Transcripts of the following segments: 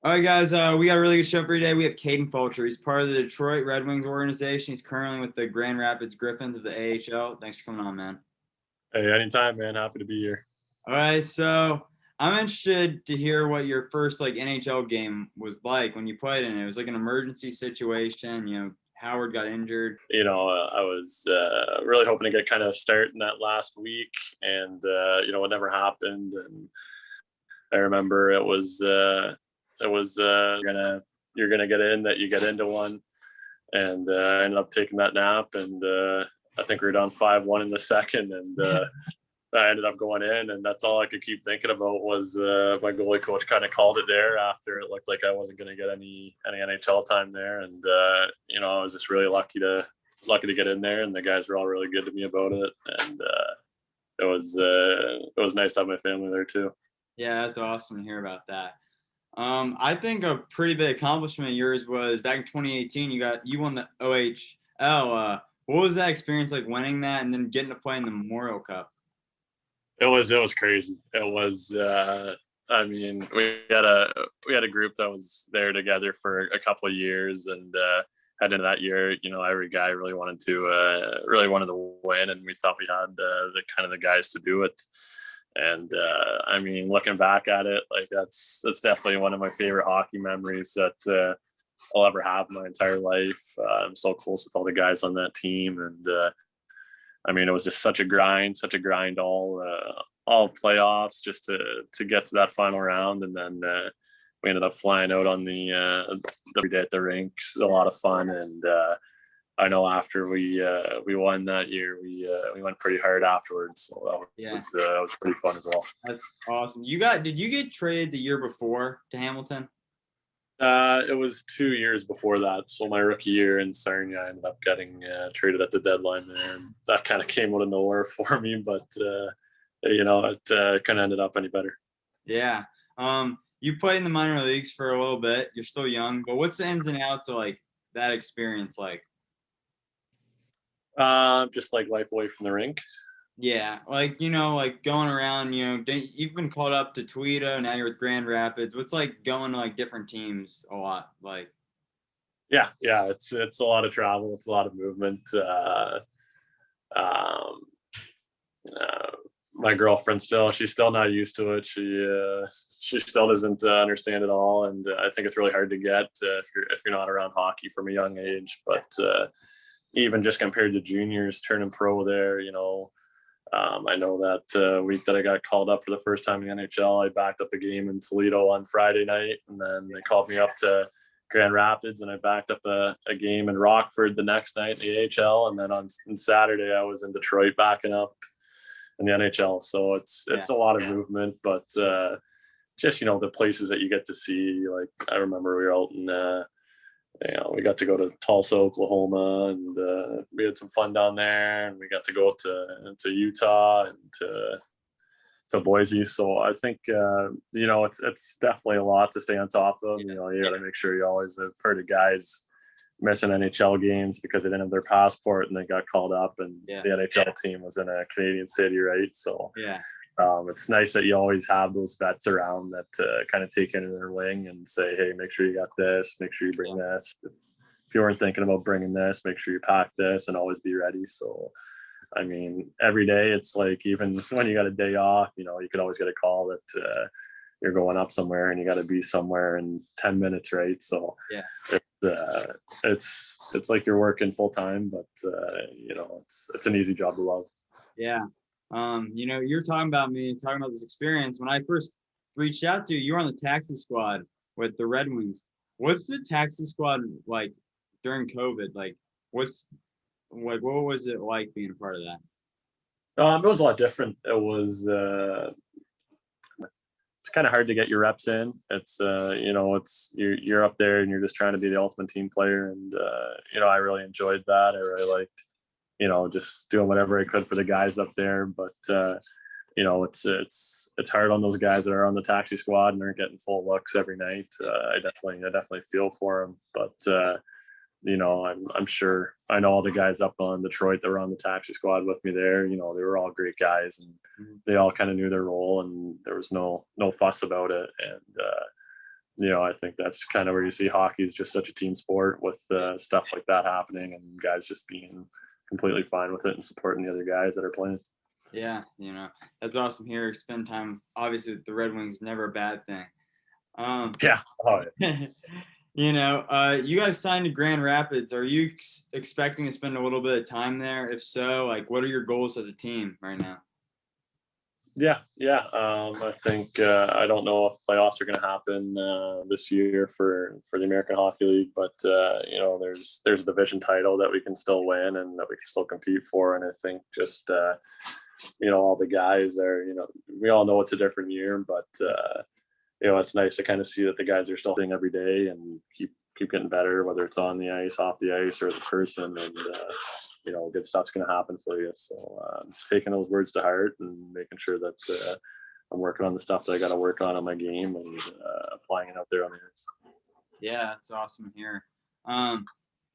All right, guys, we got a really good show for you today. We have Kaden Fulcher. He's part of the Detroit Red Wings organization. He's currently with the Grand Rapids Griffins of the AHL. Thanks for coming on, man. Hey, anytime, man. Happy to be here. All right, so I'm interested to hear what your first NHL game was like when you played in it. It was like an emergency situation. Howard got injured. I was really hoping to get kind of a start in that last week, and it never happened. And I remember you're gonna get in, that you get into one, and I ended up taking that nap, and I think we were down 5-1 in the second, and I ended up going in, and that's all I could keep thinking about was my goalie coach kind of called it there after it looked like I wasn't going to get any NHL time there, and I was just really lucky to get in there, and the guys were all really good to me about it, and it was nice to have my family there too. Yeah, that's awesome to hear about that. I think a pretty big accomplishment of yours was back in 2018. You won the OHL. What was that experience like, winning that and then getting to play in the Memorial Cup? It was crazy. It was we had a group that was there together for a couple of years, and heading into that year, every guy really wanted to win, and we thought we had the guys to do it. And looking back at it, like that's definitely one of my favorite hockey memories that I'll ever have in my entire life. I'm still close with all the guys on that team, and it was just such a grind all playoffs just to get to that final round, and then we ended up flying out on the every day at the rink. It's a lot of fun, and I know after we won that year, we went pretty hard afterwards. So that was pretty fun as well. That's awesome. Did you get traded the year before to Hamilton? It was 2 years before that. So my rookie year in Sarnia, I ended up getting traded at the deadline there, and that kind of came out of nowhere for me. But it couldn't ended up any better. Yeah. You played in the minor leagues for a little bit. You're still young, but what's the ins and outs of like that experience like? Just like life away from the rink. Yeah, like going around. You've been called up to Toledo. Now you're with Grand Rapids. What's like going to like different teams a lot like? Yeah, it's a lot of travel. It's a lot of movement. My girlfriend she's still not used to it. She still doesn't understand it all, and I think it's really hard to get if you're not around hockey from a young age. But even just compared to juniors turning pro there, I know that week that I got called up for the first time in the NHL, I backed up a game in Toledo on Friday night, and then they called me up to Grand Rapids, and I backed up a game in Rockford the next night in the AHL, and then on Saturday I was in Detroit backing up in the NHL. So it's a lot of movement, but just the places that you get to see. Like I remember we were out in we got to go to Tulsa, Oklahoma, and we had some fun down there, and we got to go to Utah and to Boise. So I think it's definitely a lot to stay on top of. You got to make sure you always have heard of guys missing NHL games because they didn't have their passport and they got called up, and the NHL team was in a Canadian city, right? So it's nice that you always have those vets around that kind of take into their wing and say, hey, make sure you got this, make sure you bring this. If you weren't thinking about bringing this, make sure you pack this, and always be ready. So every day it's like, even when you got a day off, you could always get a call that you're going up somewhere and you got to be somewhere in 10 minutes, right? So it's like you're working full time, but it's an easy job to love. Yeah. You're talking about this experience. When I first reached out to you, you were on the taxi squad with the Red Wings. What's the taxi squad like during COVID? Like, what was it like being a part of that? It was a lot different. It was it's kind of hard to get your reps in. It's it's you're up there and you're just trying to be the ultimate team player, and I really enjoyed that. I really liked just doing whatever I could for the guys up there. But it's hard on those guys that are on the taxi squad and they're getting full looks every night. I definitely feel for them, but I'm sure I know all the guys up on Detroit that were on the taxi squad with me there. They were all great guys, and they all kind of knew their role, and there was no fuss about it. And I think that's kind of where you see hockey is just such a team sport with stuff like that happening and guys just being completely fine with it and supporting the other guys that are playing. Yeah, that's awesome here. Spend time, obviously, with the Red Wings, never a bad thing. Yeah. Oh, yeah. You guys signed to Grand Rapids. Are you expecting to spend a little bit of time there? If so, what are your goals as a team right now? Yeah. I think I don't know if playoffs are going to happen this year for the American Hockey League, but there's a division title that we can still win and that we can still compete for. And I think just all the guys are, we all know it's a different year, but it's nice to kind of see that the guys are still playing every day and keep getting better, whether it's on the ice, off the ice, or as a person. And good stuff's going to happen for you. So just taking those words to heart and making sure that I'm working on the stuff that I got to work on my game and applying it out there on the ice. Yeah, that's awesome here.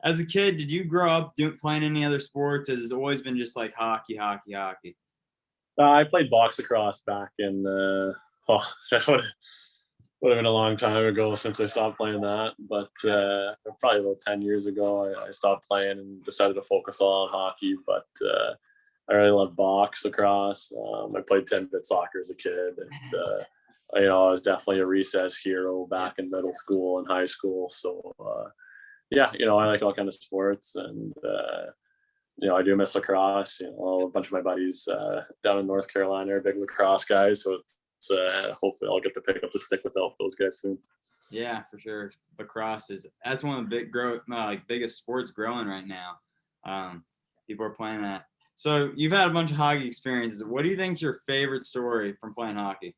As a kid, did you grow up playing any other sports? Has it always been just like hockey? I played box lacrosse back in that would have been a long time ago since I stopped playing that, but probably about 10 years ago I stopped playing and decided to focus all on hockey. But I really love box lacrosse. I played 10-bit soccer as a kid, and I was definitely a recess hero back in middle school and high school. So I like all kind of sports, and I do miss lacrosse. A bunch of my buddies down in North Carolina are big lacrosse guys, so it's hopefully I'll get to pick up the stick with those guys soon. Yeah, for sure. Lacrosse that's one of the biggest sports growing right now. People are playing that. So you've had a bunch of hockey experiences. What do you think is your favorite story from playing hockey?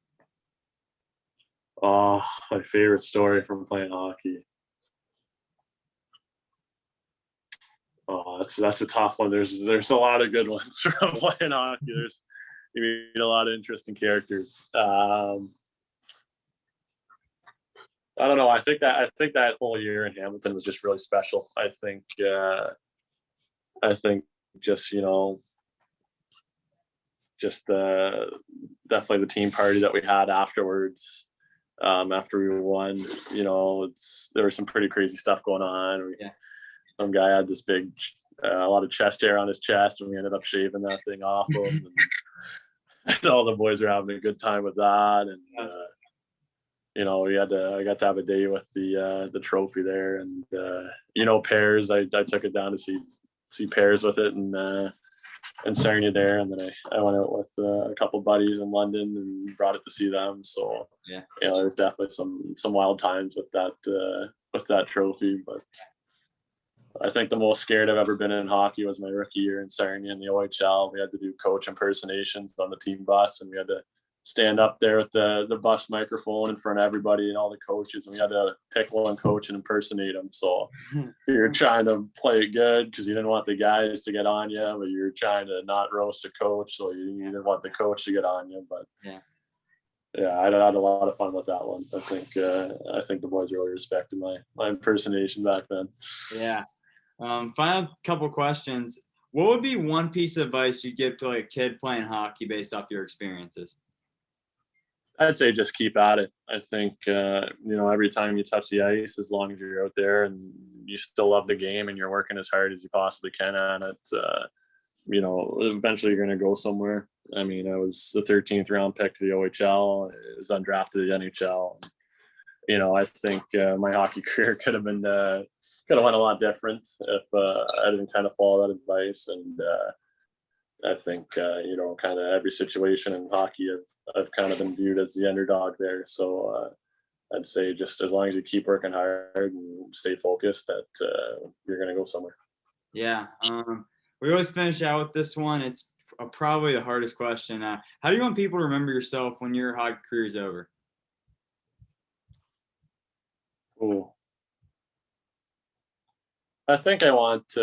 Oh, my favorite story from playing hockey. Oh, that's a tough one. There's a lot of good ones from playing hockey. You meet a lot of interesting characters. I don't know. I think that whole year in Hamilton was just really special. I think just definitely the team party that we had afterwards. After we won, there was some pretty crazy stuff going on. Some guy had this big, a lot of chest hair on his chest, and we ended up shaving that thing off him. And all the boys are having a good time with that, and I got to have a day with the trophy there, and Pears. I took it down to see Pears with it, and Sarnia there, and then I went out with a couple buddies in London and brought it to see them. So there's definitely some wild times with that trophy, but I think the most scared I've ever been in hockey was my rookie year in Sarnia in the OHL. We had to do coach impersonations on the team bus, and we had to stand up there with the bus microphone in front of everybody and all the coaches, and we had to pick one coach and impersonate them. So you're trying to play it good because you didn't want the guys to get on you, but you're trying to not roast a coach, so you didn't want the coach to get on you. But I had a lot of fun with that one. I think the boys really respected my impersonation back then. Yeah. Final couple questions. What would be one piece of advice you'd give to a kid playing hockey based off your experiences? I'd say just keep at it. I think, every time you touch the ice, as long as you're out there and you still love the game and you're working as hard as you possibly can on it, eventually you're going to go somewhere. I mean, I was the 13th round pick to the OHL. I was undrafted to the NHL. I think my hockey career could have went a lot different if I didn't kind of follow that advice. And I think kind of every situation in hockey, I've kind of been viewed as the underdog there. So I'd say just as long as you keep working hard and stay focused, that you're going to go somewhere. Yeah. We always finish out with this one. It's probably the hardest question. How do you want people to remember yourself when your hockey career is over? Ooh. I think I want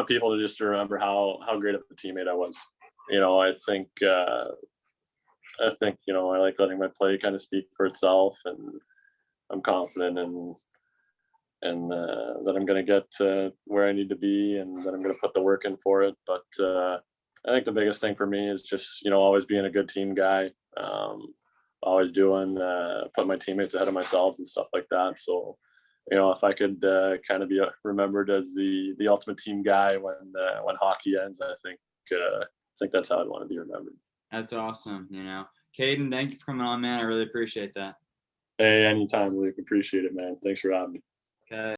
people to just remember how great of a teammate I was. I think I like letting my play kind of speak for itself, and I'm confident that I'm going to get to where I need to be, and that I'm going to put the work in for it. But I think the biggest thing for me is just always being a good team guy, always doing, put my teammates ahead of myself and stuff like that. So, if I could kind of be remembered as the ultimate team guy when hockey ends, I think that's how I'd want to be remembered. That's awesome. Kaden, thank you for coming on, man. I really appreciate that. Hey, anytime, Luke. Appreciate it, man. Thanks for having me. Okay.